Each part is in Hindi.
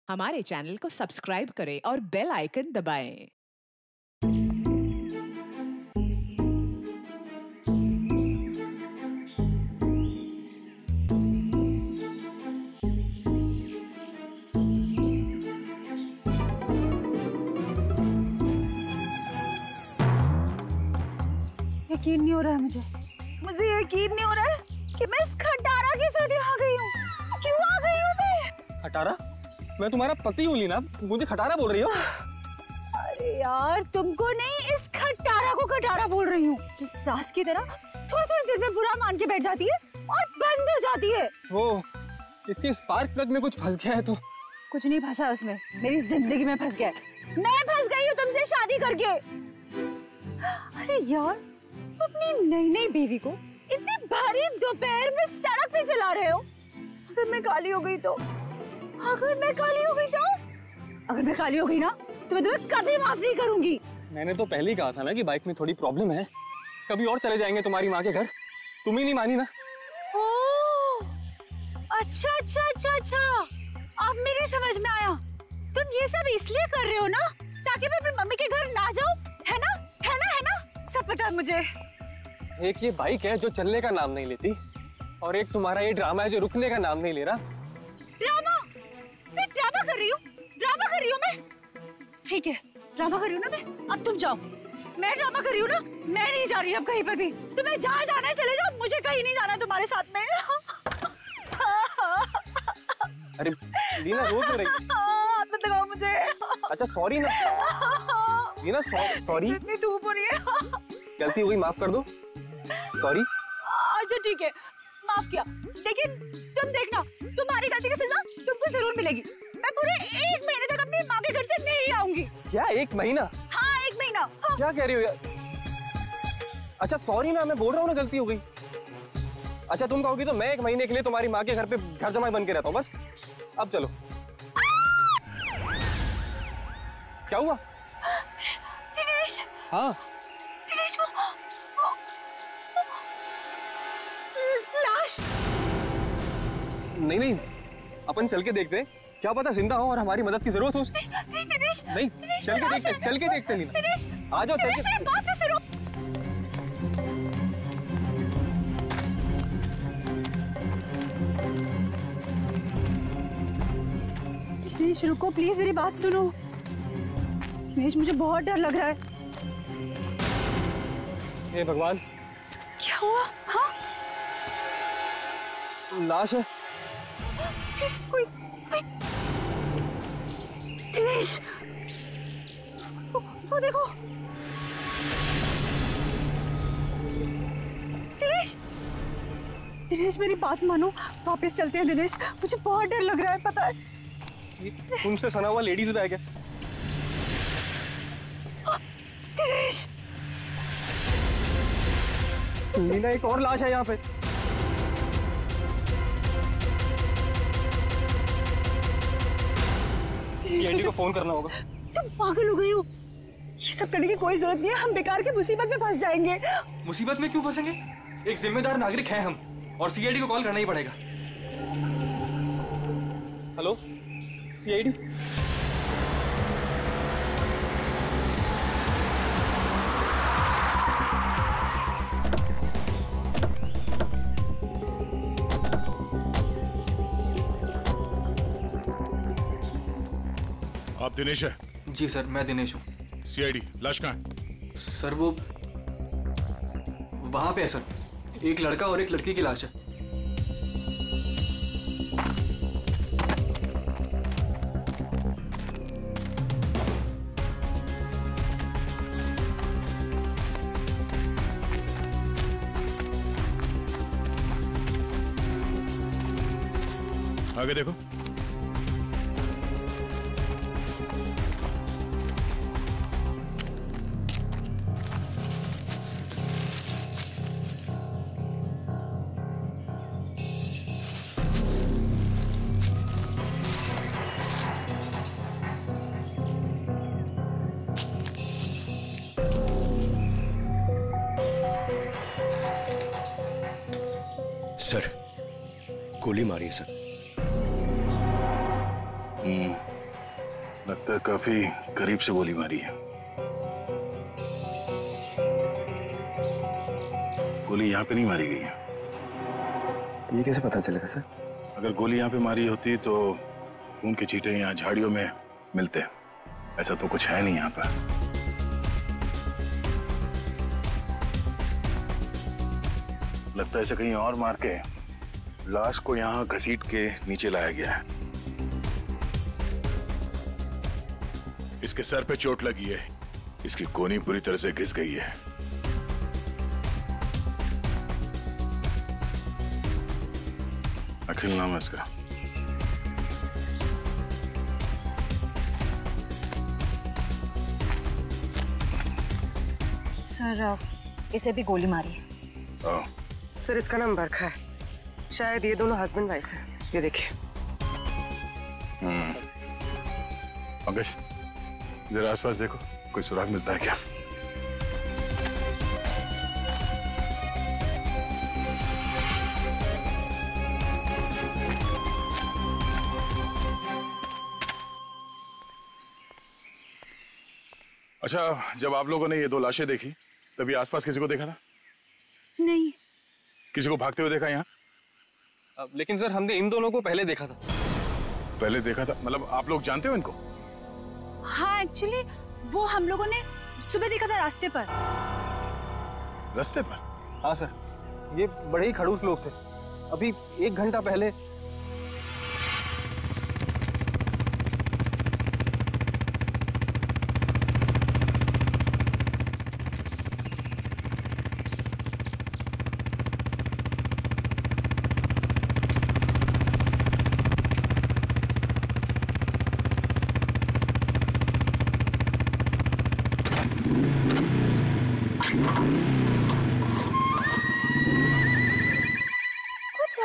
हमारे चैनल को सब्सक्राइब करें और बेल आइकन दबाएं। यकीन नहीं हो रहा है मुझे यकीन नहीं हो रहा है कि मैं इस खटारा के साथ आ गई हूँ। क्यों आ गई हूँ मैं? खटारा? मैं तुम्हारा पति हूँ लीना, मुझे खटारा बोल रही हो? अरे यार तुमको नहीं, इस खटारा को खटारा बोल रही हूँ, जो सास की तरह थोड़ी थोड़ी देर में बुरा मान के बैठ जाती है और बंद हो जाती है। वो इसके स्पार्क प्लग में कुछ फंस गया है। तो कुछ नहीं फंसा उसमें, मेरी जिंदगी में फंस गया है। मैं फंस गई हूँ तुमसे शादी करके। अरे यार अपनी नई नई बीवी को इतनी भारी दोपहर में सड़क पे चला रहे हो। अगर मैं काली हो गई तो, अगर मैं काली हो गई ना तो मैं तुम्हें कभी माफ नहीं करूंगी। मैंने तो पहले ही कहा था ना कि बाइक में थोड़ी प्रॉब्लम है, कभी और चले जाएंगे तुम्हारी माँ के घर। तुम ही नहीं मानी ना। ओह अच्छा अच्छा अच्छा अच्छा, अब मेरे समझ में आया। तुम ये सब इसलिए कर रहे हो ना ताकि मैं अपनी मम्मी के घर ना जाऊं, है ना? सब पता है मुझे। एक ये बाइक है जो चलने का नाम नहीं लेती, और एक तुम्हारा ये ड्रामा है जो रुकने का नाम नहीं ले रहा। ड्रामा? मैं ड्रामा कर रही हूँ मैं। ठीक है ड्रामा कर रही हूँ ना मैं। अब तुम जाओ। मैं ड्रामा कर रही हूँ ना, मैं नहीं जा रही अब कहीं पर भी। तुम्हें जहाँ जाना है चले जाओ, मुझे कहीं नहीं जाना तुम्हारे साथ में। अरे लीना रो क्यों रही? हाथ मत लगाओ मुझे। अच्छा सॉरी ना लीना, सॉरी। इतनी धूप हो रही है। गलती हुई, माफ कर दो। सॉरी। अच्छा ठीक है माफ किया, लेकिन तुम देखना तुम्हारी गलती की सजा तुमको जरूर मिलेगी। मैं पूरे 1 महीने तक अपनी माँ के घर से नहीं आऊंगी। क्या 1 महीना? हाँ 1 महीना। हाँ। क्या कह रही हो यार? अच्छा सॉरी ना, मैं बोल रहा हूँ ना गलती हो गई। अच्छा तुम कहोगी तो मैं 1 महीने के लिए तुम्हारी माँ के घर पे घर जमाई बन के रहता हूँ बस। अब चलो। क्या हुआ? दिनेश। हाँ दिनेश, वो लाश। नहीं, अपन चल के देखते हैं, क्या पता जिंदा हो और हमारी मदद की जरूरत हो। नहीं दिनेश, नहीं चल के देखते लीना। दिनेश आ जाओ चल के। मेरी बात तो सुनो। दिनेश रुको प्लीज, मेरी बात सुनो। दिनेश मुझे बहुत डर लग रहा है। हे भगवान, क्या हुआ? हाँ लाश है। कोई दिनेश, वो देखो। दिनेश मेरी बात मानो, वापस चलते हैं दिनेश, मुझे बहुत डर लग रहा है पता है। तुमसे सना हुआ लेडीज बैग है। दिनेश लीना एक और लाश है यहाँ पे। सीआईडी को फोन करना होगा। तुम पागल हो गई हो? ये सब करने की कोई जरूरत नहीं है, हम बेकार की मुसीबत में फंस जाएंगे। मुसीबत में क्यों फंसेंगे? एक जिम्मेदार नागरिक हैं हम, और सीआईडी को कॉल करना ही पड़ेगा। Hello CID. आप दिनेश है? जी सर मैं दिनेश हूँ। सीआईडी, लाश कहाँ है? सर वो वहां पे है सर, एक लड़का और एक लड़की की लाश है। आगे देखो। सर गोली मारी है सर। लगता है काफी करीब से गोली मारी है। गोली यहाँ पे नहीं मारी गई है। ये कैसे पता चलेगा सर? अगर गोली यहाँ पे मारी होती तो खून के छींटे यहाँ झाड़ियों में मिलते। ऐसा तो कुछ है नहीं यहाँ पर। लगता है इसे कहीं और मार के लाश को यहाँ घसीट के नीचे लाया गया है। इसके सर पे चोट लगी है, इसकी कोहनी पूरी तरह से घिस गई है। अखिल नाम है इसका। सर इसे भी गोली मारी है। सर इसका नाम बरखा है, शायद ये दोनों हस्बैंड वाइफ है। ये देखिए। पंकज जरा आसपास देखो, कोई सुराग मिलता है क्या? अच्छा, जब आप लोगों ने ये दो लाशें देखी तभी आसपास किसी को देखा था? नहीं। किसी को भागते हुए देखा यहाँ? लेकिन सर हमने इन दोनों को पहले देखा था। पहले देखा था मतलब आप लोग जानते हो इनको? हाँ एक्चुअली वो हम लोगों ने सुबह देखा था रास्ते पर। रास्ते पर? हाँ सर, ये बड़े ही खड़ूस लोग थे। अभी 1 घंटा पहले।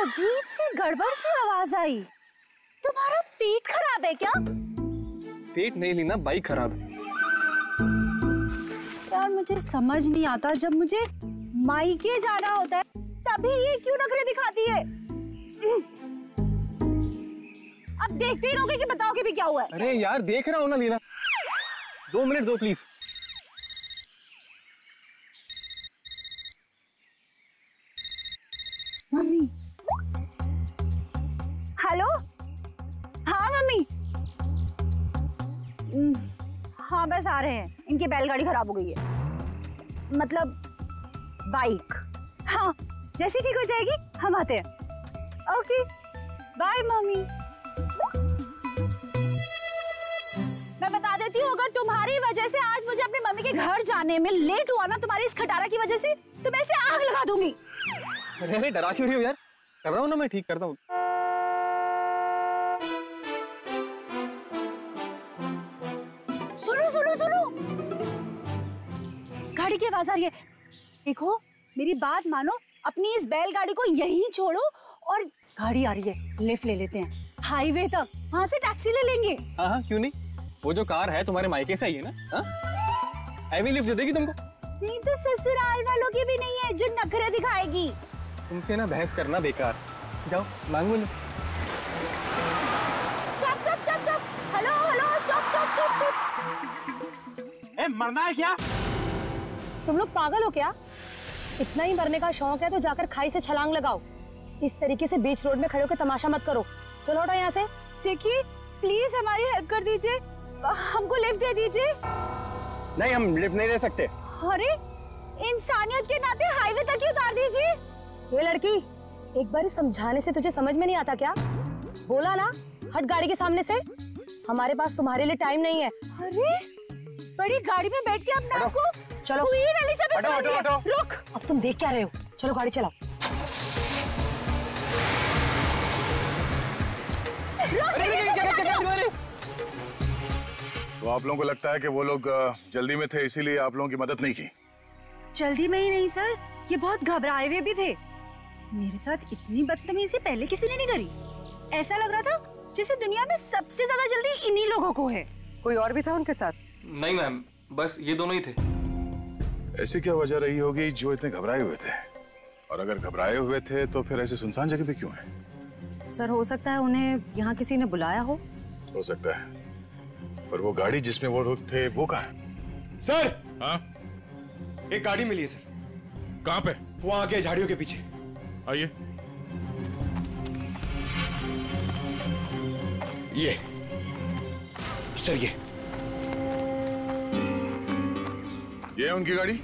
अजीब सी गड़बड़ सी आवाज आई। तुम्हारा पेट खराब है क्या? पेट नहीं लीना, बाइक खराब है। यार मुझे समझ नहीं आता, जब मुझे मायके जाना होता है तभी ये क्यों नखरे दिखाती है? अब देखते ही रहोगे कि बताओगे भी क्या हुआ है? अरे यार देख रहा हूँ ना लीना, 2 मिनट दो प्लीज। मम्मी। हेलो। हाँ मम्मी। हाँ बस आ रहे हैं, इनकी बैलगाड़ी खराब हो गई है, मतलब बाइक। हाँ जैसी ठीक हो जाएगी हम आते हैं। Okay bye mummy. मैं बता देती हूँ, अगर तुम्हारी वजह से आज मुझे अपनी मम्मी के घर जाने में लेट हुआ ना, तुम्हारी इस खटारा की वजह से, तो मैं इसे आग लगा दूंगी। अरे डरा क्यों रही हो यार? कर रहा हूँ ना, मैं ठीक करता हूँ। सुनो सुनो सुनो, गाड़ी की आवाज आ रही है। देखो मेरी बात मानो, अपनी इस बैलगाड़ी को यहीं छोड़ो और गाड़ी आ रही है, लिफ्ट ले लेते हैं हाईवे तक, वहां से टैक्सी ले लेंगे। हाँ हाँ क्यों नहीं, वो जो कार है तुम्हारे मायके से आई है ना, हाँ हैवी लिफ्ट दे देगी तुमको। नहीं तो ससुराल वालों की भी नहीं है जो नखरे दिखाएगी। तुमसे ना बहस करना बेकार, जाओ मांगो लो। Stop stop stop stop, hello hello stop stop stop stop. ए मरना है क्या? तुम लोग पागल हो क्या? इतना ही मरने का शौक है तो जाकर खाई से छलांग लगाओ। इस तरीके से बीच रोड में खड़े होकर तमाशा मत करो। चलो हटो यहाँ से। देखिए प्लीज हमारी हेल्प कर दीजिए, हमको लिफ्ट दे दीजिए। नहीं हम लिफ्ट नहीं दे सकते। अरे इंसानियत के नाते हाईवे तक ही उतार दीजिए। ये लड़की, एक बार समझाने से तुझे समझ में नहीं आता क्या? बोला ना हट गाड़ी के सामने से। हमारे पास तुम्हारे लिए टाइम नहीं है। अरे बड़ी गाड़ी में बैठ के अपने आप को चलो रुक। अब तुम देख क्या रहे हो? चलो गाड़ी चलाओ। तो आप लोगों को लगता है कि वो लोग जल्दी में थे इसीलिए आप लोगों की मदद नहीं की? जल्दी में ही नहीं सर, ये बहुत घबराए हुए भी थे। मेरे साथ इतनी बदतमीजी पहले किसी ने नहीं करी। ऐसा लग रहा था जैसे दुनिया में सबसे ज्यादा जल्दी इन्हीं लोगों को है। कोई और भी था उनके साथ? नहीं मैम, बस ये दोनों ही थे। ऐसी क्या वजह रही होगी जो इतने घबराए हुए थे? और अगर घबराए हुए थे तो फिर ऐसे सुनसान जगह पे क्यों है? सर हो सकता है उन्हें यहाँ किसी ने बुलाया हो। सकता है, पर वो गाड़ी जिसमें वो लोग थे वो कहाँ है? सर, हाँ, एक गाड़ी मिली है सर, कहाँ पे? वहां आगे झाड़ियों के पीछे। आइए। ये सर, ये है उनकी गाड़ी।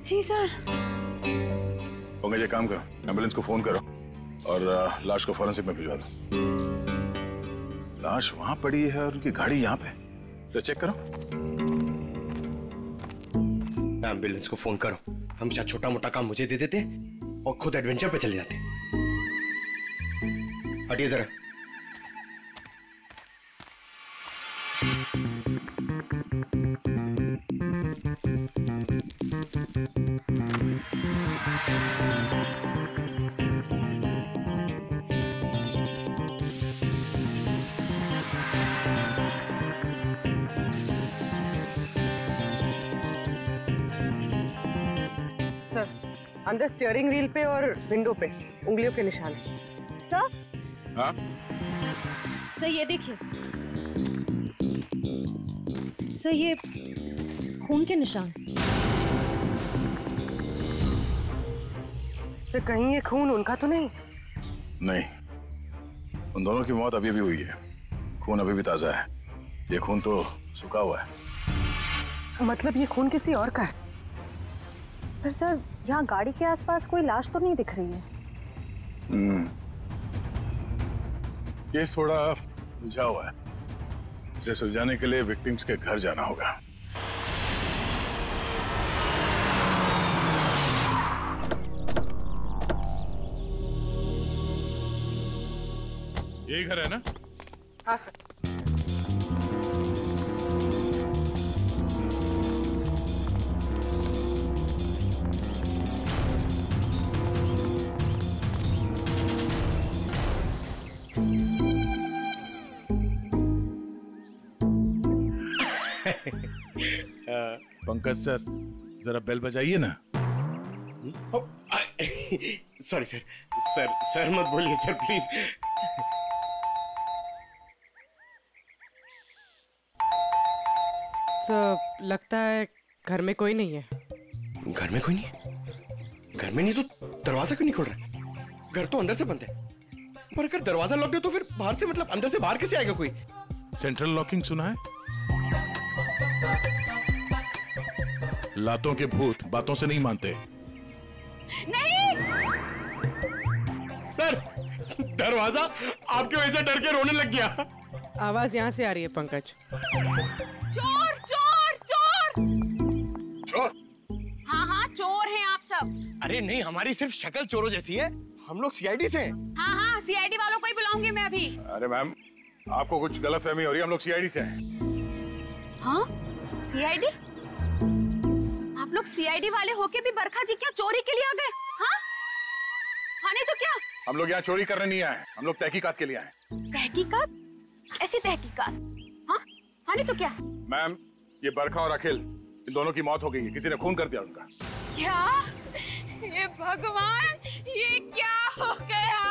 जी सर। पंकज, एक काम करो, एम्बुलेंस को फोन करो और लाश को फॉरेंसिक में भिजवा दो। लाश वहां पड़ी है और उनकी गाड़ी यहाँ पे, तो चेक करो। एम्बुलेंस को फोन करो। हमेशा छोटा मोटा काम मुझे दे देते और खुद एडवेंचर पे चले जाते। हटिए जरा। सर, अंदर स्टीयरिंग व्हील पे और विंडो पे उंगलियों के निशान है। सर, हाँ, सर ये देखिए, सर ये खून के निशान। सर, कहीं ये खून उनका तो नहीं? नहीं, उन दोनों की मौत अभी अभी हुई है, खून अभी भी ताजा है। ये खून तो सूखा हुआ है। मतलब ये खून किसी और का है? पर सर, यहाँ गाड़ी के आसपास कोई लाश तो नहीं दिख रही है। केस थोड़ा उलझा हुआ है, इसे सुलझाने के लिए विक्टिम्स के घर जाना होगा। यही घर है ना? हाँ सर। पंकज सर, जरा बेल बजाइए ना। सॉरी सर, सर मत बोलिए सर, प्लीज। तो लगता है घर में कोई नहीं है। घर में कोई नहीं है? घर में नहीं तो दरवाजा क्यों नहीं खोल रहा? घर तो अंदर से बंद है, पर अगर दरवाजा लॉक है तो फिर बाहर से, मतलब अंदर से बाहर कैसे आएगा कोई? सेंट्रल लॉकिंग सुना है? लातों के भूत बातों से नहीं मानते। नहीं। सर, दरवाजा आपकी वजह से डर के रोने लग गया। आवाज यहाँ से आ रही है पंकज। चोर चोर चोर। चोर? हाँ हाँ, चोर हैं आप सब। अरे नहीं, हमारी सिर्फ शक्ल चोरों जैसी है, हम लोग सीआईडी से हैं। हाँ हाँ, सीआईडी वालों को ही बुलाऊंगी मैं अभी। अरे मैम, आपको कुछ गलतफहमी हो रही है, हम लोग सीआईडी से हैं। हाँ, सीआईडी? आप लोग सीआईडी वाले होके भी बरखा जी क्या चोरी के लिए आ गए? हाँ हाँ, नहीं तो क्या? हम लोग यहाँ चोरी करने नहीं आए, हम लोग तहकीकात के लिए आए। तहकीकात? ऐसी तहकीकात? हाँ हाँ, नहीं तो क्या? मैम, ये बरखा और अखिल, इन दोनों की मौत हो गई है, किसी ने खून कर दिया उनका। क्या? ये भगवान, ये क्या हो गया?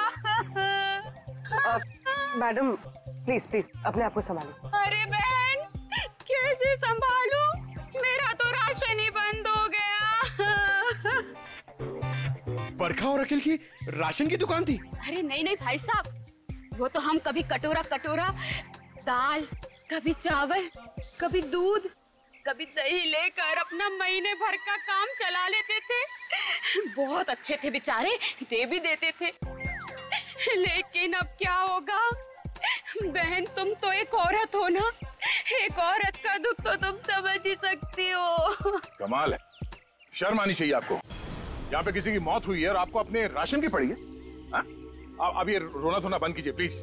मैडम प्लीज प्लीज अपने आप को संभालो। अरे बहन, कैसे संभालूं? मेरा तो राशन ही बंद हो गया। बरखा और अखिल की राशन की दुकान थी? अरे नहीं नहीं भाई साहब, वो तो हम कभी कटोरा कटोरा दाल, कभी चावल, कभी दूध, कभी दही लेकर अपना महीने भर का काम चला लेते थे। बहुत अच्छे थे बेचारे, दे भी देते थे। लेकिन अब क्या होगा? बहन, तुम तो एक औरत हो ना, एक औरत का दुख तो तुम समझ ही सकती हो। कमाल है, शर्म आनी चाहिए आपको। यहाँ पे किसी की मौत हुई है और आपको अपने राशन की पड़ी है। हाँ? अब ये रोना धोना बंद कीजिए प्लीज,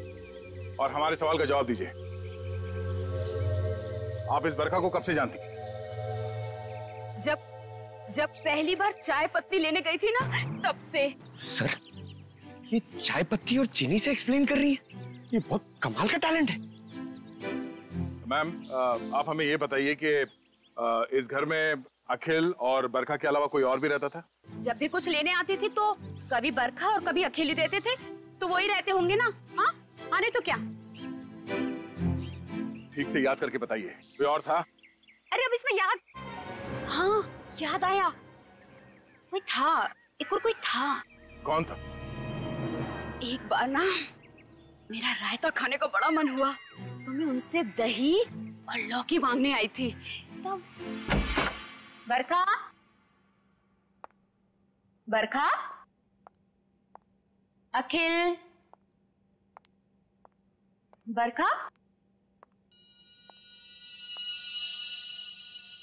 और हमारे सवाल का जवाब दीजिए। आप इस बरखा को कब से जानती? जब पहली बार चाय पत्ती लेने गई थी ना, तब से। सर, ये चाय पत्ती और चीनी से एक्सप्लेन कर रही है? ये बहुत कमाल का टैलेंट है। मैम, आप हमें ये बताइए कि इस घर में अखिल और बरखा के अलावा कोई और भी रहता था? जब भी कुछ लेने आती थी तो कभी बरखा और कभी अखिल ही देते थे, तो वही रहते होंगे ना। हाँ हाँ, नहीं तो क्या? ठीक से याद करके बताइए, कोई और था? अरे अब इसमें याद, हाँ याद आया, कोई था, एक और कोई था। कौन था? एक बार ना मेरा रायता खाने का बड़ा मन हुआ तो मैं उनसे दही और लौकी मांगने आई थी। तब बरखा, बरखा, अखिल, बरखा।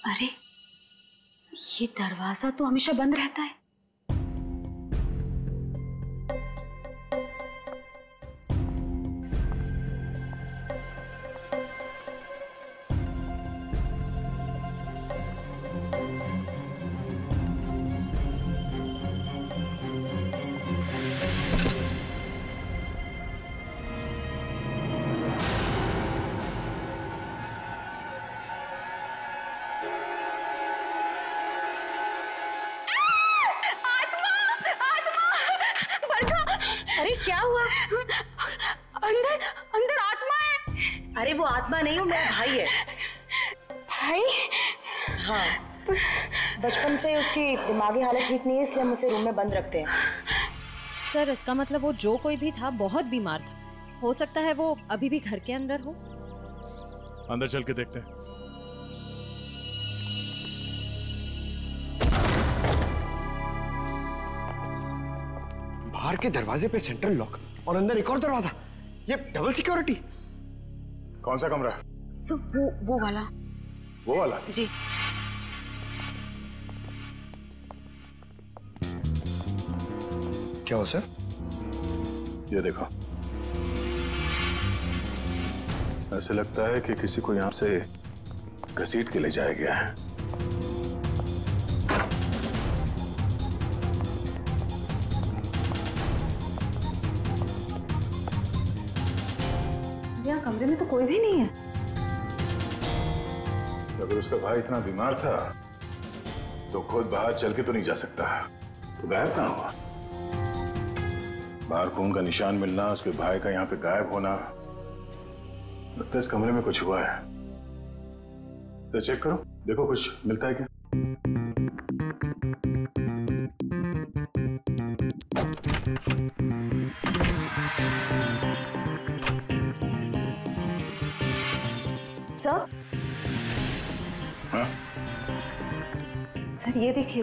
अरे ये दरवाजा तो हमेशा बंद रहता है। अरे क्या हुआ? अंदर अंदर आत्मा है। अरे वो आत्मा नहीं, वो मेरा भाई है। भाई? हाँ, बचपन से उसकी दिमागी हालत ठीक नहीं है, इसलिए हम उसे रूम में बंद रखते हैं। सर इसका मतलब वो जो कोई भी था बहुत बीमार था। हो सकता है वो अभी भी घर के अंदर हो। अंदर चल के देखते हैं। बाहर के दरवाजे पे सेंट्रल लॉक और अंदर एक और दरवाजा, ये डबल सिक्योरिटी। कौन सा कमरा? वो वाला। वो वाला? जी। क्या हो सर? ये देखो, ऐसे लगता है कि किसी को यहां से घसीट के ले जाया गया है। यहाँ कमरे में तो कोई भी नहीं है। अगर उसका भाई इतना बीमार था तो खुद बाहर चल के तो नहीं जा सकता, तो गायब कहाँ हुआ? बाहर खून का निशान मिलना, उसके भाई का यहाँ पे गायब होना, लगता है इस कमरे में कुछ हुआ है। तो चेक करो, देखो कुछ मिलता है क्या। सर? हाँ? सर ये देखिए,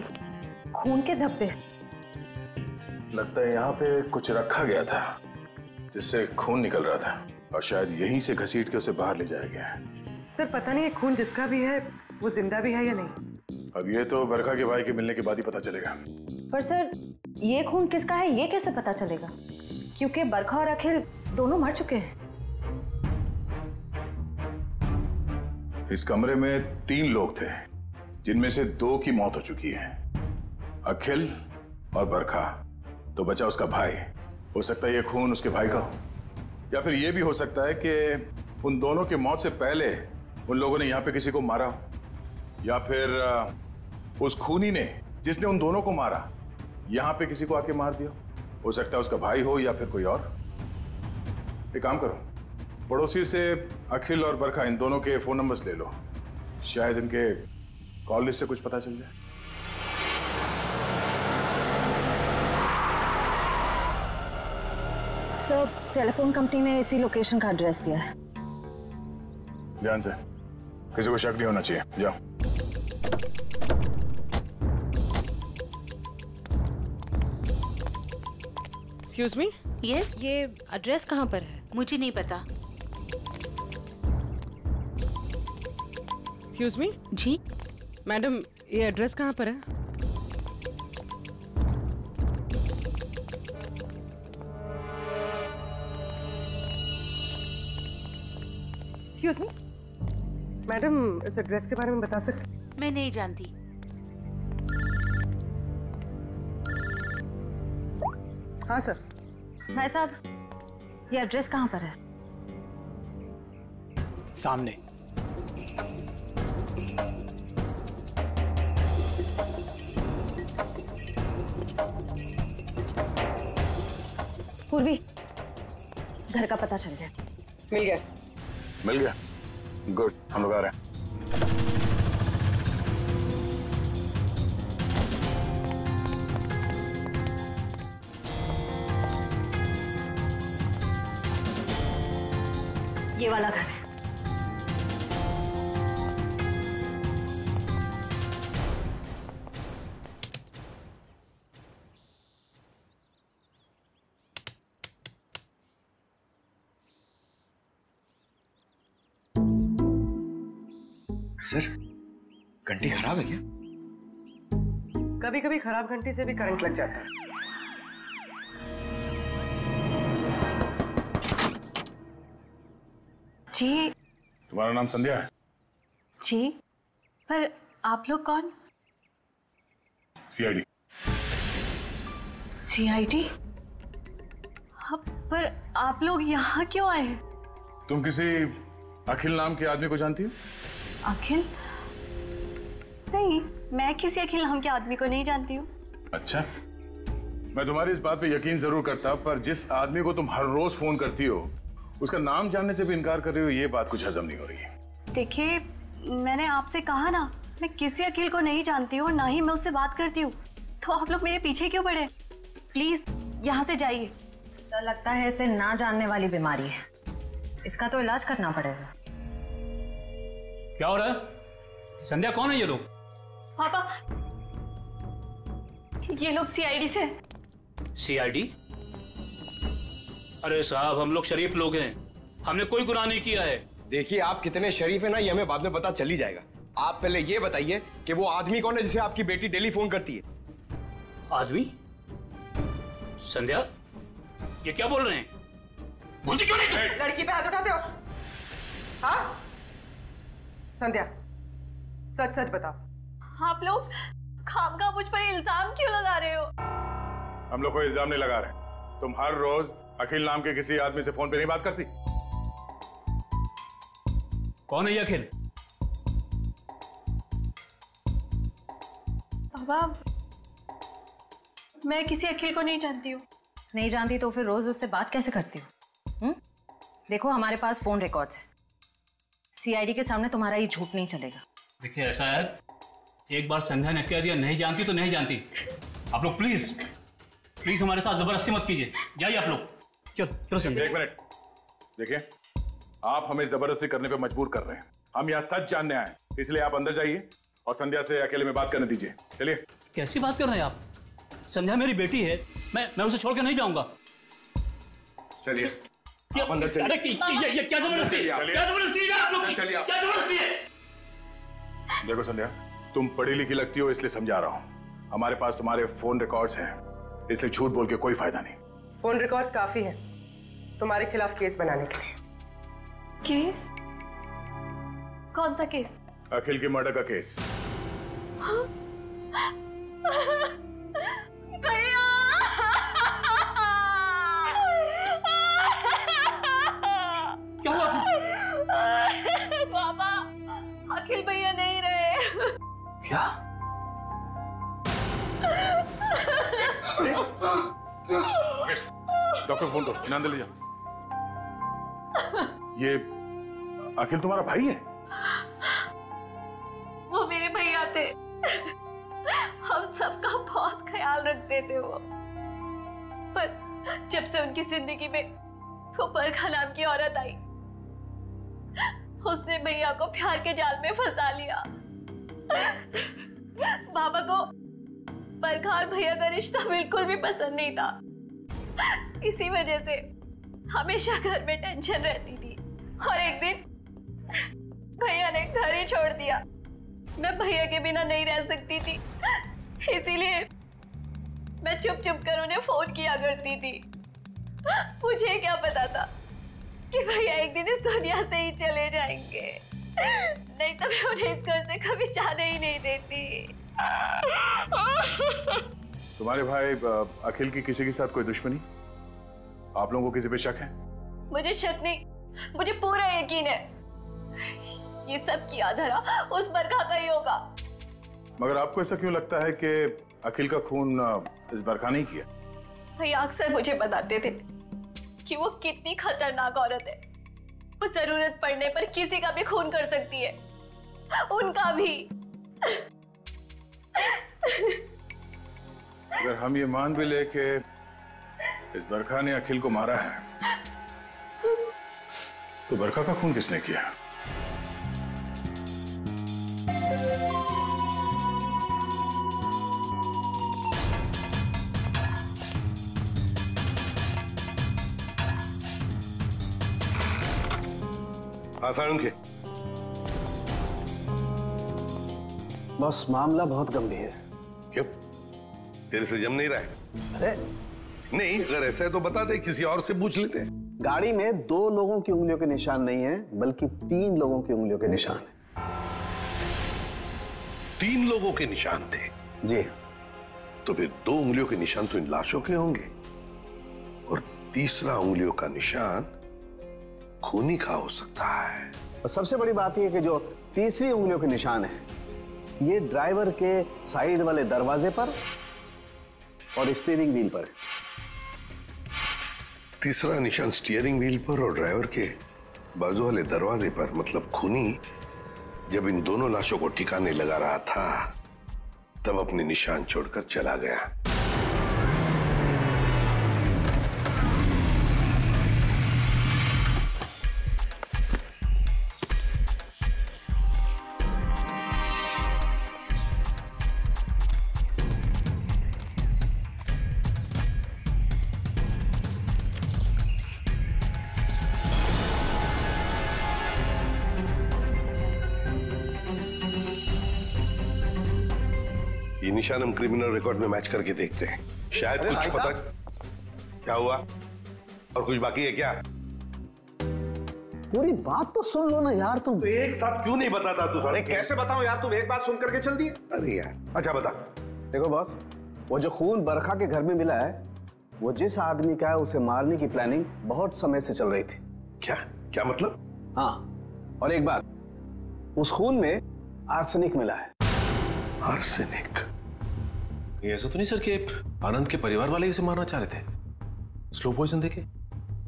खून के धब्बे। लगता है यहाँ पे कुछ रखा गया था जिससे खून निकल रहा था और शायद यहीं से घसीट के उसे बाहर ले जाया गया है। सर पता नहीं ये खून जिसका भी है वो जिंदा भी है या नहीं। अब ये तो बरखा के भाई के मिलने के बाद ही पता चलेगा। पर सर ये खून किसका है ये कैसे पता चलेगा? क्योंकि बरखा और अखिल दोनों मर चुके हैं। इस कमरे में 3 लोग थे जिनमें से 2 की मौत हो चुकी है, अखिल और बरखा। तो बचा उसका भाई। हो सकता है ये खून उसके भाई का हो, या फिर ये भी हो सकता है कि उन दोनों की मौत से पहले उन लोगों ने यहाँ पे किसी को मारा हो, या फिर उस खूनी ने जिसने उन दोनों को मारा यहाँ पे किसी को आके मार दिया। हो सकता है उसका भाई हो या फिर कोई और। एक काम करो, पड़ोसी से अखिल और बरखा इन दोनों के फोन नंबर्स ले लो, शायद इनके कॉल लिस्ट से कुछ पता चल जाए। सर टेलीफोन कंपनी ने इसी लोकेशन का एड्रेस दिया है। ध्यान से, किसी को शक नहीं होना चाहिए। जाओ। Excuse me? यस। ये एड्रेस कहाँ पर है? मुझे नहीं पता। Excuse me? जी मैडम ये एड्रेस कहाँ पर है? एक्सक्यूज मी मैडम, इस एड्रेस के बारे में बता सकते? मैं नहीं जानती। हाँ सर। भाई साहब ये एड्रेस कहाँ पर है? सामने। पूर्वी, घर का पता चल गया। मिल गया। मिल गया? गुड, हम लोग आ रहे हैं। ये वाला घर है। सर, घंटी खराब है क्या? कभी कभी खराब घंटी से भी करंट लग जाता है। जी। तुम्हारा नाम संध्या है? जी, पर आप लोग कौन? सीआईडी। सीआईडी? पर आप लोग यहाँ क्यों आए? तुम किसी अखिल नाम के आदमी को जानती हो? अखिल? नहीं, मैं किसी अखिल नाम के आदमी को नहीं जानती हूँ। अच्छा, मैं तुम्हारी इस बात पे यकीन जरूर करता, पर जिस आदमी को तुम हर रोज फोन करती हो उसका नाम जानने से भी इनकार कर रही हो, ये बात कुछ हजम नहीं हो रही है। देखिए, मैंने आपसे कहा ना, मैं किसी अखिल को नहीं जानती हूँ, ना ही मैं उससे बात करती हूँ, तो आप लोग मेरे पीछे क्यों पड़े? प्लीज यहाँ से जाइए। सर, लगता है इसे ना जानने वाली बीमारी है, इसका तो इलाज करना पड़ेगा। क्या हो रहा है? संध्या, कौन है ये लोग? पापा, ये लोग सीआईडी से। सीआईडी? अरे साहब, हम लोग शरीफ लोग हैं, हमने कोई गुनाह नहीं किया है। देखिए, आप कितने शरीफ हैं ना, ये हमें बाद में पता चल ही जाएगा। आप पहले ये बताइए कि वो आदमी कौन है जिसे आपकी बेटी डेली फोन करती है? आदमी? संध्या, ये क्या बोल रहे हैं? बोलती क्यों नहीं? लड़की पे हाथ उठाते हो? हाँ? संध्या, सच सच बताओ। आप लोग खामखा मुझ पर इल्जाम क्यों लगा रहे हो? हम लोग कोई इल्जाम नहीं लगा रहे। तुम हर रोज अखिल नाम के किसी आदमी से फोन पे नहीं बात करती? कौन है ये अखिल? पापा, मैं किसी अखिल को नहीं जानती हूँ। नहीं जानती तो फिर रोज उससे बात कैसे करती हो? देखो, हमारे पास फोन रिकॉर्ड्स है, सीआईडी के सामने तुम्हारा ये झूठ नहीं चलेगा। देखिए, ऐसा है, एक बार संध्या ने कह दिया नहीं जानती तो नहीं जानती। आप लोग प्लीज प्लीज हमारे साथ जबरदस्ती मत कीजिए। जाइए आप लोग। चलो चलो संध्या। एक मिनट, देखिए, आप हमें जबरदस्ती करने पे मजबूर कर रहे हैं। हम यहाँ सच जानने आए, इसलिए आप अंदर जाइए और संध्या से अकेले में बात करने दीजिए। चलिए। कैसी बात कर रहे हैं आप? संध्या मेरी बेटी है, मैं उसे छोड़ के नहीं जाऊंगा। चलिए, आप अंदर चलिए। अरे ये क्या जबरदस्ती है? क्या जबरदस्ती है आप लोग की? चलिए। क्या जबरदस्ती है? देखो संध्या, तुम पढ़ी लिखी लगती हो, इसलिए समझा रहा हूँ। हमारे पास तुम्हारे फोन रिकॉर्ड्स हैं, इसलिए झूठ बोल के कोई फायदा नहीं। फोन रिकॉर्ड्स काफी हैं तुम्हारे खिलाफ केस बनाने के लिए। केस? कौन सा केस? अखिल के मर्डर का केस। भैया! क्या हुआ? पापा, अखिल भैया नहीं रहे। क्या? डॉक्टर फोन करो, इन्हें अंदर ले जाओ। ये अखिल तुम्हारा भाई है? वो मेरे भैया थे, हम सबका बहुत ख्याल रखते थे वो। पर जब से उनकी जिंदगी में वो बरखा नाम की औरत आई, उसने भैया को प्यार के जाल में फंसा लिया। बाबा को बरखा और भैया का रिश्ता बिल्कुल भी पसंद नहीं था। इसी वजह से हमेशा घर में टेंशन रहती थी, और एक दिन भैया ने घर ही छोड़ दिया। मैं भैया के बिना नहीं रह सकती थी, इसीलिए मैं चुप चुप कर उन्हें फोन किया करती थी। मुझे क्या पता था कि भैया एक दिन इस दुनिया से ही चले जाएंगे, नहीं तो मैं उन्हें इस घर से कभी जाने ही नहीं देती। तुम्हारे भाई अखिल की किसी के साथ कोई दुश्मनी? आप लोगों को किसी पे शक है? मुझे शक नहीं, मुझे पूरा यकीन है ये सब किया धरा उस बरखा का ही होगा। मगर आपको ऐसा क्यों लगता है कि अखिल का खून इस बरखा नहीं किया? भैया अक्सर मुझे बताते थे कि वो कितनी खतरनाक औरत है, वो जरूरत पड़ने पर किसी का भी खून कर सकती है, उनका भी। अगर हम ये मान भी ले कि इस बरखा ने अखिल को मारा है, तो बरखा का खून किसने किया? आसान के बस मामला बहुत गंभीर है। क्यों? तेरे से जम नहीं रहा है? अरे नहीं, अगर ऐसा है तो बता दे, किसी और से पूछ लेते हैं। गाड़ी में 2 लोगों की उंगलियों के निशान नहीं है, बल्कि 3 लोगों की उंगलियों के निशान है। 3 लोगों के निशान थे? जी। तो फिर 2 उंगलियों के निशान तो इन लाशों के होंगे, और तीसरा उंगलियों का निशान खूनी का हो सकता है। और सबसे बड़ी बात यह कि जो तीसरी उंगलियों के निशान है, ये ड्राइवर के साइड वाले दरवाजे पर और स्टीयरिंग व्हील पर है। तीसरा निशान स्टीयरिंग व्हील पर और ड्राइवर के बाजू वाले दरवाजे पर, मतलब खूनी जब इन दोनों लाशों को ठिकाने लगा रहा था, तब अपने निशान छोड़कर चला गया। ये निशान हम क्रिमिनल रिकॉर्ड में मैच करके देखते हैं, शायद कुछ पता। क्या हुआ? और कुछ बाकी है क्या? पूरी बात तो सुन लो ना यार तुम। तो एक साथ क्यों नहीं बताता तू? अरे कैसे बताऊं यार, तुम एक बात सुन करके चल दिए। अरे यार, अच्छा बता। देखो बॉस, वो जो खून बरखा के घर में मिला है, वो जिस आदमी का है उसे मारने की प्लानिंग बहुत समय से चल रही थी। क्या क्या मतलब? हाँ, और एक बात, उस खून में आर्सेनिक मिला है। आर्सेनिक? ये ऐसा तो नहीं सर कि आनंद के परिवार वाले इसे मारना चाह रहे थे? स्लो पॉइजन देके?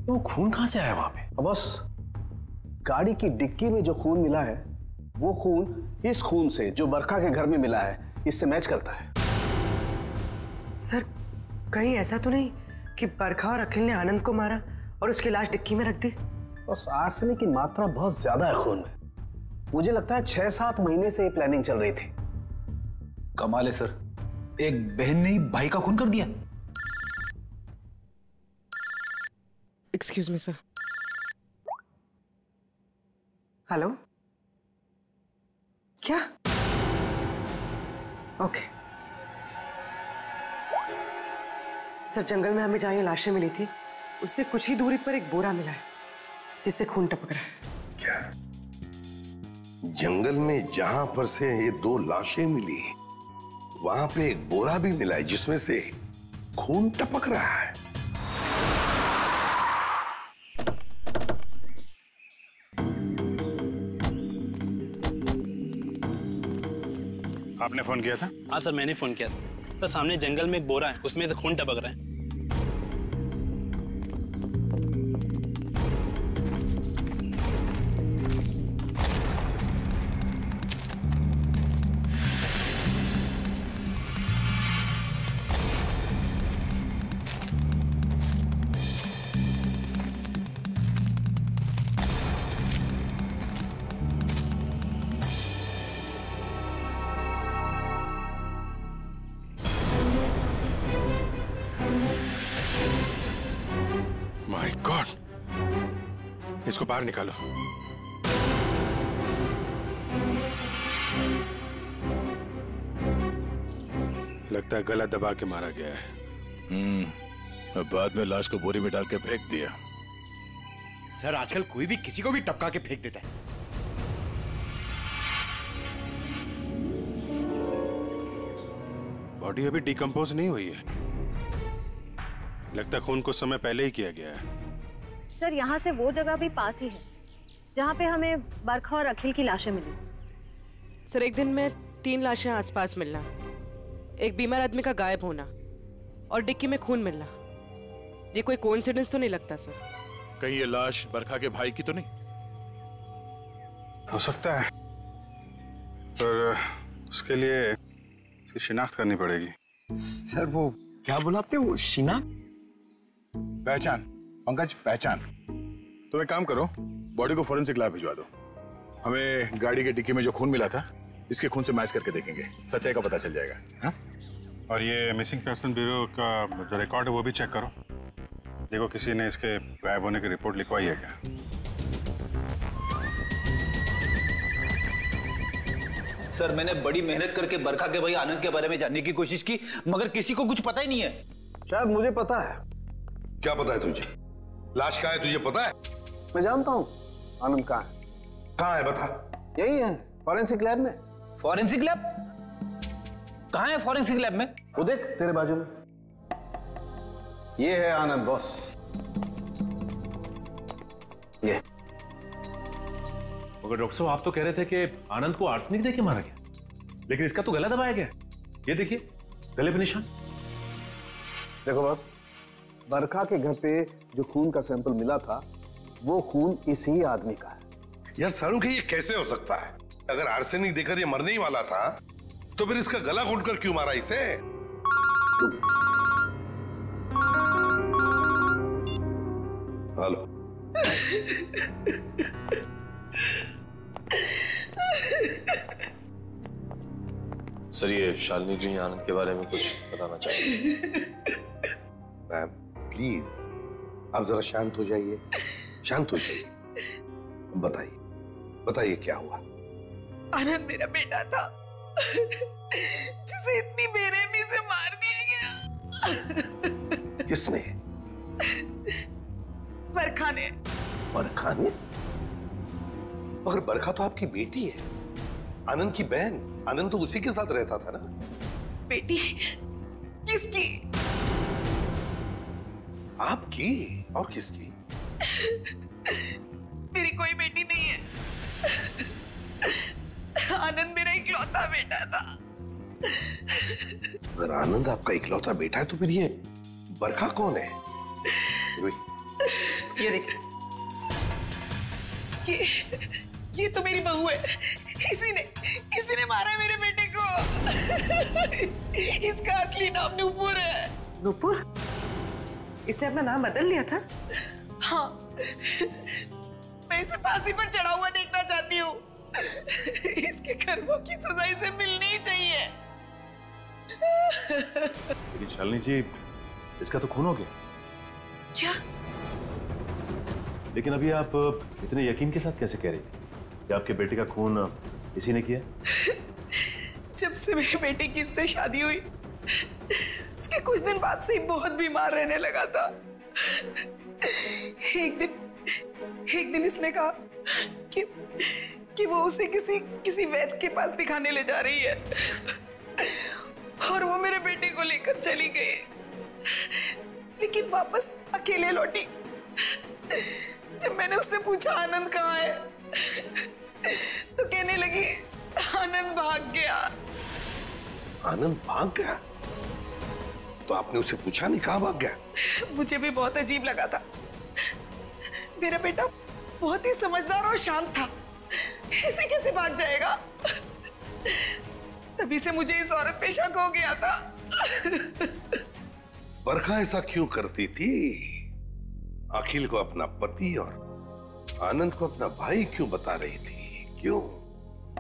वो खून कहां से आया वहां पे? बॉस, गाड़ी की डिक्की में जो खून मिला है, वो खून इस खून से जो बरखा के घर में मिला है, इससे मैच करता है। सर, कहीं ऐसा तो नहीं कि बरखा और अखिल ने आनंद को मारा और उसकी लाश डिक्की में रख दी? बस आर्सेनिक की मात्रा बहुत ज्यादा है खून में। मुझे लगता है 6-7 महीने से ये प्लानिंग चल रही थी। कमाल है सर, एक बहन ने ही भाई का खून कर दिया। Excuse me sir. हेलो? क्या? ओके सर, जंगल में हमें जहां ये लाशें मिली थी, उससे कुछ ही दूरी पर एक बोरा मिला है जिससे खून टपक रहा है। क्या? जंगल में जहां पर से ये 2 लाशें मिली, वहां पे एक बोरा भी मिला है जिसमें से खून टपक रहा है। आपने फोन किया था? हाँ सर, मैंने फोन किया था। तो सामने जंगल में एक बोरा है, उसमें से खून टपक रहा है। माय गॉड, इसको बाहर निकालो। लगता है गला दबा के मारा गया है। अब बाद में लाश को बोरी में डाल के फेंक दिया। सर, आजकल कोई भी किसी को भी टपका के फेंक देता है। बॉडी अभी डिकम्पोज नहीं हुई है। लगता है खून कुछ समय पहले ही किया गया है। सर, यहाँ से वो जगह भी पास ही है जहाँ पे हमें बरखा और अखिल की लाशें मिली। सर, एक दिन में 3 लाशें आसपास मिलना, एक बीमार आदमी का गायब होना और डिक्की में खून मिलना, ये कोई कोइंसिडेंस तो नहीं लगता सर? कहीं ये लाश बरखा के भाई की तो नहीं? हो सकता है, पर उसके लिए इसकी शिनाख्त करनी पड़ेगी। सर वो क्या बोला आपने, वो शिनाख्त? पहचान पंकज, पहचान। तुम एक काम करो, बॉडी को फोरेंसिक लैब भिजवा दो। हमें गाड़ी के डिक्की में जो खून मिला था इसके खून से मैच करके देखेंगे, सच्चाई का पता चल जाएगा। हा? और ये मिसिंग पर्सन ब्यूरो का जो रिकॉर्ड है वो भी चेक करो, देखो किसी ने इसके गायब होने की रिपोर्ट लिखवाई है क्या। सर मैंने बड़ी मेहनत करके बरखा के भाई आनंद के बारे में जानने की कोशिश की, मगर किसी को कुछ पता ही नहीं है। शायद मुझे पता है। क्या पता है तुझे? लाश कहाँ है तुझे पता है? मैं जानता हूँ आनंद कहाँ है। कहाँ है बता? यही है, फॉरेंसिक लैब में। Forensic lab? कहाँ है फॉरेंसिक लैब में? वो देख तेरे बाजू में, ये है आनंद बॉस। ये मगर डॉक्टर साहब आप तो कह रहे थे कि आनंद को आर्सेनिक देके मारा गया, लेकिन इसका तो गला दबाया गया। ये देखिए गले पे निशान। देखो बॉस, बरखा के घर पे जो खून का सैंपल मिला था वो खून इसी आदमी का है। यार सारू के ये कैसे हो सकता है? अगर आर्सेनिक देकर ये मरने ही वाला था तो फिर इसका गला घोटकर क्यों मारा इसे? हेलो सर, ये शालिनी जी आनंद के बारे में कुछ बताना चाहिए। मैम प्लीज आप जरा शांत हो जाइए, शांत हो जाइए। बताइए बताइए क्या हुआ? आनंद मेरा बेटा था जिसे इतनी बेरहमी से मार दिया गया। किसने? बरखा ने। बरखा ने? मगर बरखा तो आपकी बेटी है, आनंद की बहन। आनंद तो उसी के साथ रहता था ना। बेटी? किसकी? आपकी और किसकी? मेरी कोई बेटी नहीं है। आनंद मेरा इकलौता बेटा था। अगर आनंद आपका इकलौता बेटा है तो फिर ये बरखा कौन है? ये देख, ये तो मेरी बहू है। इसी ने मारा मेरे बेटे को। इसका असली नाम नूपुर है। नूपुर? इसने अपना नाम बदल लिया था? हाँ, मैं इसे फांसी पर चढ़ा हुआ देखना चाहती हूँ। इसके कर्मों की सजा इसे मिलनी ही चाहिए। लेकिन शालिनी जी, इसका तो खून हो गया। क्या? लेकिन अभी आप इतने यकीन के साथ कैसे कह रही थी कि आपके बेटे का खून इसी ने किया? जब से मेरे बेटे की इससे शादी हुई उसके कुछ दिन बाद से ही बहुत बीमार रहने लगा था। एक दिन इसने कहा कि वो उसे किसी वैद्य के पास दिखाने ले जा रही है और वो मेरे बेटे को लेकर चली गई, लेकिन वापस अकेले लौटी। जब मैंने उससे पूछा आनंद कहाँ है तो कहने लगी आनंद भाग गया। आनंद भाग गया? तो आपने उसे पूछा नहीं कहाँ भाग गया? मुझे भी बहुत अजीब लगा था। मेरा बेटा बहुत ही समझदार और शांत था, ऐसे कैसे भाग जाएगा? तभी से मुझे इस औरत पे शक हो गया था। बरखा ऐसा क्यों करती थी? अखिल को अपना पति और आनंद को अपना भाई क्यों बता रही थी? क्यों?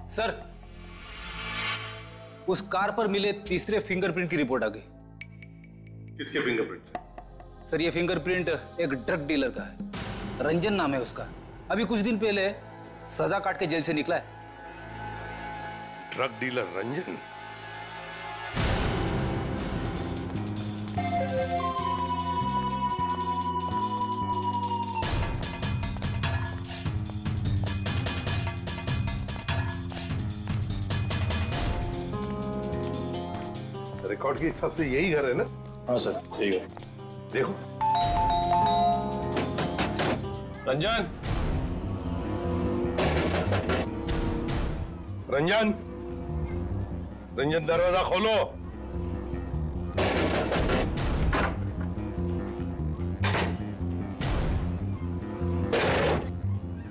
सर, उस कार पर मिले तीसरे फिंगरप्रिंट की रिपोर्ट आ गई। किसके फिंगरप्रिंट? सर, ये फिंगरप्रिंट एक ड्रग डीलर का है, रंजन नाम है उसका। अभी कुछ दिन पहले सजा काट के जेल से निकला है। Drug dealer Ranjan? रिकॉर्ड के हिसाब से यही घर है ना? हाँ सर, ठीक है। देखो रंजन, रंजन, रंजन दरवाजा खोलो।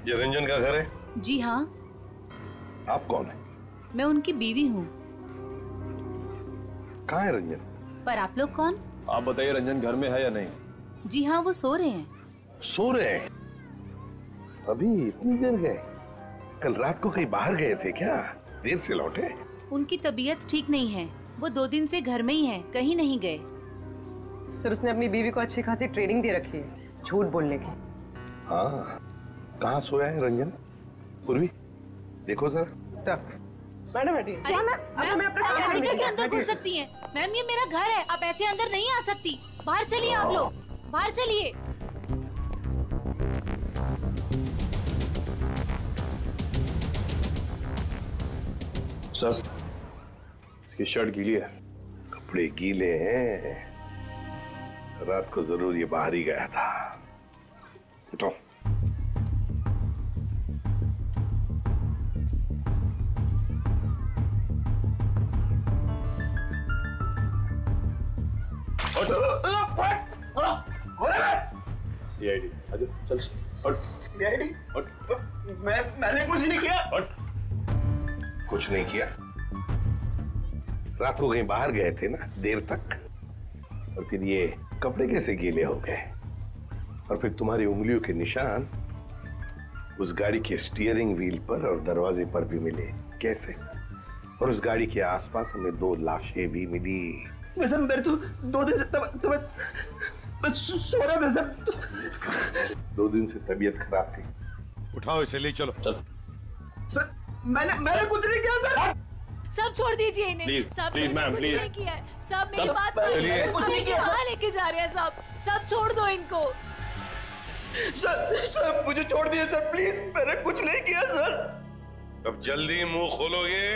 ये रंजन का घर है? जी हाँ। आप कौन है? मैं उनकी बीवी हूँ। कहाँ है रंजन? पर आप लोग कौन? आप बताइए, रंजन घर में है या नहीं? जी हाँ, वो सो रहे हैं। सो रहे हैं? अभी इतनी देर गए? कल रात को कहीं बाहर गए थे क्या? देर से लौटे? उनकी तबीयत ठीक नहीं है, वो 2 दिन से घर में ही हैं, कहीं नहीं गए। सर, उसने अपनी बीवी को अच्छी खासी ट्रेनिंग दे रखी है झूठ बोलने की। हाँ, कहाँ सोया है रंजन? पूर्वी, देखो सर। सर, मैडम बैठिए। मैम, आप ऐसे कैसे अंदर घुस सकती हैं? मैम, ये मेरा घर है, आप ऐसे अंदर नहीं आ सकती। बाहर चलिए आप लोग, बाहर चलिए। सर, इसकी शर्ट गीली है। कपड़े गीले हैं? रात को जरूर ये बाहर ही गया था। उठो। सीआईडी, अच्छा चल। सीआईडी? मैंने कुछ नहीं किया। कुछ नहीं किया? रात को कहीं बाहर गए थे ना, देर तक, और फिर ये कपड़े कैसे गीले हो गए? और फिर तुम्हारी उंगलियों के निशान उस गाड़ी के स्टीयरिंग व्हील पर और दरवाजे पर भी मिले, कैसे? और उस गाड़ी के आसपास हमें 2 लाशें भी मिली। वैसे मेरे तो 2 दिन से बस सो रहा था सर। 2 दिन से तबीयत खराब थी। उठाओ इसे, ले चलो। चल। सर, मैंने कुछ नहीं किया सर। सब छोड़ दीजिए इन्हें। प्लीज, सब प्लीज मैम, कुछ प्लीज। नहीं किया है। सब मेरी सब- बात चलिए। कुछ नहीं किया। कहाँ लेके जा रहे हैं सब छोड़ दो इनको। सर मुझे छोड़ दिए सर, प्लीज। मैंने कुछ नहीं किया सर। अब जल्दी मुंह खोलोगे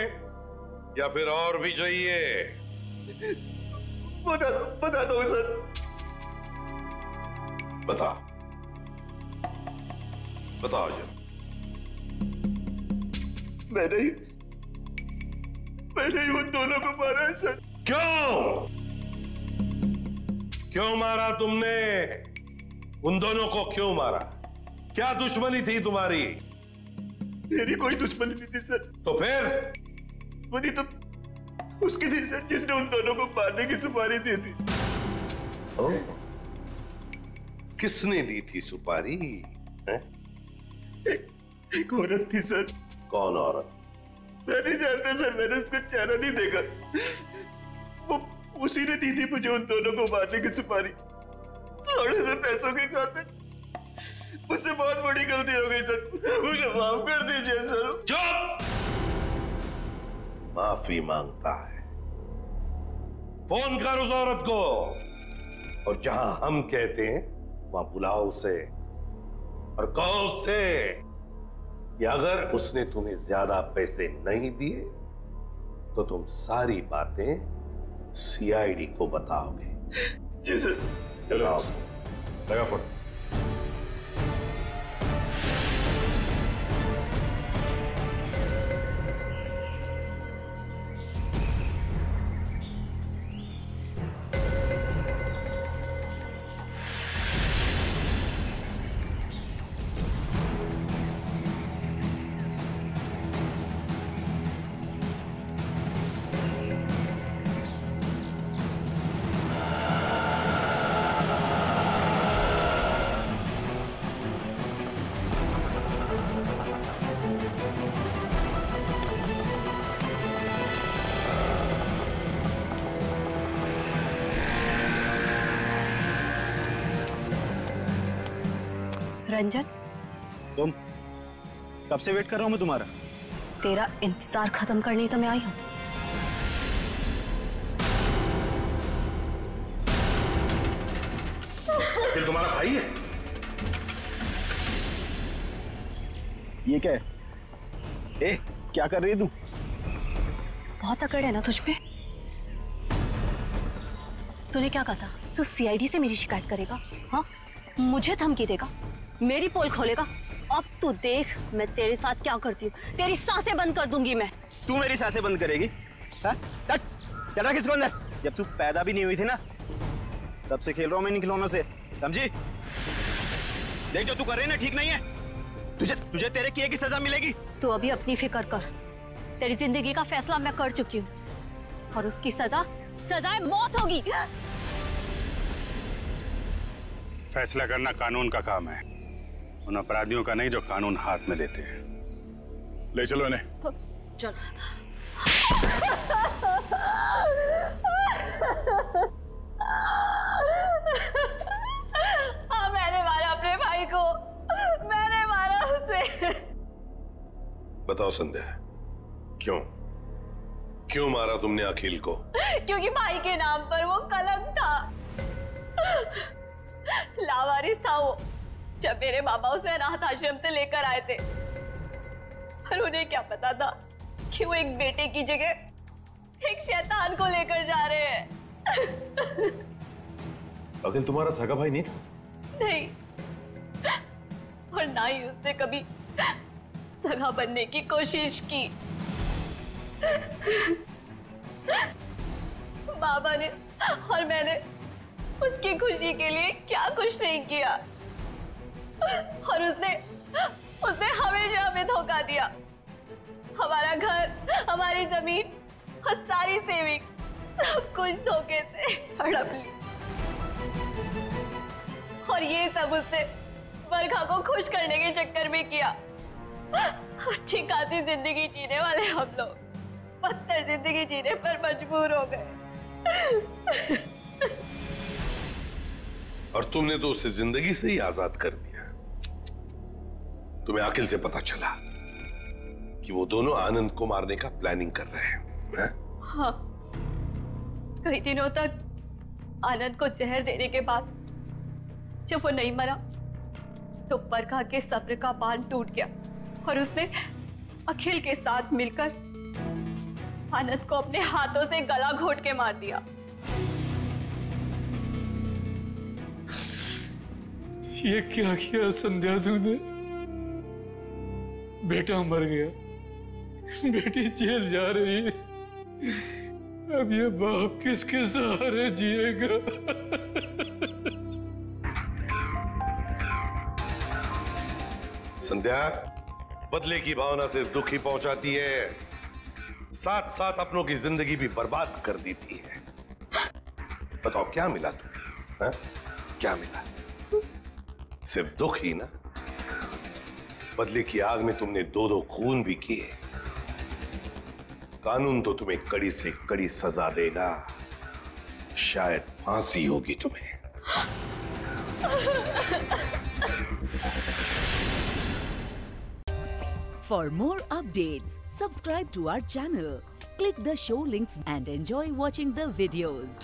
या फिर और भी चाहिए? बता दो सर। बताओ जरा। मैंने ही उन दोनों को मारा है सर। क्यों मारा तुमने? उन दोनों को क्यों मारा? क्या दुश्मनी थी तुम्हारी? मेरी कोई दुश्मनी नहीं थी सर। तो फिर? दुश्मनी तो उसकी थी सर, जिसने उन दोनों को मारने की सुपारी दी थी। किसने दी थी सुपारी? एक औरत थी सर। कौन औरत? मैं नहीं जानता सर, मैंने उसका चेहरा नहीं देखा। वो उसी ने दी थी मुझे उन दोनों को मारने की सुपारी, थोड़े से पैसों के खातिर। मुझसे बहुत बड़ी गलती हो गई सर, मुझे माफ कर दीजिए सर। चुप! माफी मांगता है? फोन कर उस औरत को, और जहां हम कहते हैं वहां बुलाओ उसे, और कहो उससे कि अगर उसने तुम्हें ज्यादा पैसे नहीं दिए तो तुम सारी बातें सीआईडी को बताओगे। जी सर। लगा फोन। रंजन, तुम कब से वेट कर रहा हूं मैं तुम्हारा। तेरा इंतजार खत्म करने ही तो मैं आई हूँ। फिर तुम्हारा भाई है? ये क्या है? क्या कर रही है तू? बहुत अकड़ है ना तुझ पे। तूने क्या कहा था? तू सीआईडी से मेरी शिकायत करेगा? हाँ, मुझे धमकी देगा, मेरी पोल खोलेगा। अब तू देख मैं तेरे साथ क्या करती हूँ। तेरी सांसें बंद कर दूंगी मैं। तू मेरी सांसें बंद करेगी? चला किसको अंदर? जब तू पैदा भी नहीं हुई थी ना, तब से खेल रहा हूं मैं इन खिलौनों से, समझी? देख जो तू कर रही है ना, ठीक नहीं है। तुझे तेरे किए की सजा मिलेगी। तू अभी अपनी फिक्र कर, तेरी जिंदगी का फैसला मैं कर चुकी हूँ और उसकी सजाए मौत होगी। फैसला करना कानून का काम है, उन अपराधियों का नहीं जो कानून हाथ में लेते हैं। ले चलो इन्हें। चल। हाँ, मैंने मारा अपने भाई को, मैंने मारा उसे। बताओ संध्या, क्यों मारा तुमने अखिल को? क्योंकि भाई के नाम पर वो कलंक था, लावारिस था वो। जब मेरे बाबा उसे अनाथ आश्रम से लेकर आए थे, पर उन्हें क्या पता था कि वो एक बेटे की जगह एक शैतान को लेकर जा रहे हैं। अखिल तुम्हारा सगा भाई नहीं था? नहीं, और ना ही उसने कभी सगा बनने की कोशिश की। बाबा ने और मैंने उसकी खुशी के लिए क्या कुछ नहीं किया, और उसने हमेशा हमें धोखा दिया। हमारा घर, हमारी जमीन और सारी सेविंग, सब कुछ धोखे से हड़प ली। और ये सब उसने बरखा को खुश करने के चक्कर में किया। अच्छी खासी जिंदगी जीने वाले हम लोग बदतर जिंदगी जीने पर मजबूर हो गए। और तुमने तो उसे जिंदगी से ही आजाद कर दिया। तुम्हें अखिल से पता चला कि वो दोनों आनंद को मारने का प्लानिंग कर रहे हैं। हाँ, कई दिनों तक आनंद को जहर देने के बाद जब वो नहीं मरा तो बरखा के सब्र का बांध टूट गया और उसने अखिल के साथ मिलकर आनंद को अपने हाथों से गला घोट के मार दिया। ये क्या किया संध्या तूने? बेटा मर गया, बेटी जेल जा रही है, अब ये बाप किसके सहारे जिएगा? संध्या, बदले की भावना सिर्फ दुख ही पहुंचाती है, साथ साथ अपनों की जिंदगी भी बर्बाद कर देती है। बताओ क्या मिला तुम्हें? हा? क्या मिला? सिर्फ दुख ही ना? बदले की आग में तुमने दो खून भी किए। कानून तो तुम्हें कड़ी से कड़ी सजा देगा, शायद फांसी होगी तुम्हें। For more updates, subscribe to our channel, click the show links and enjoy watching the videos.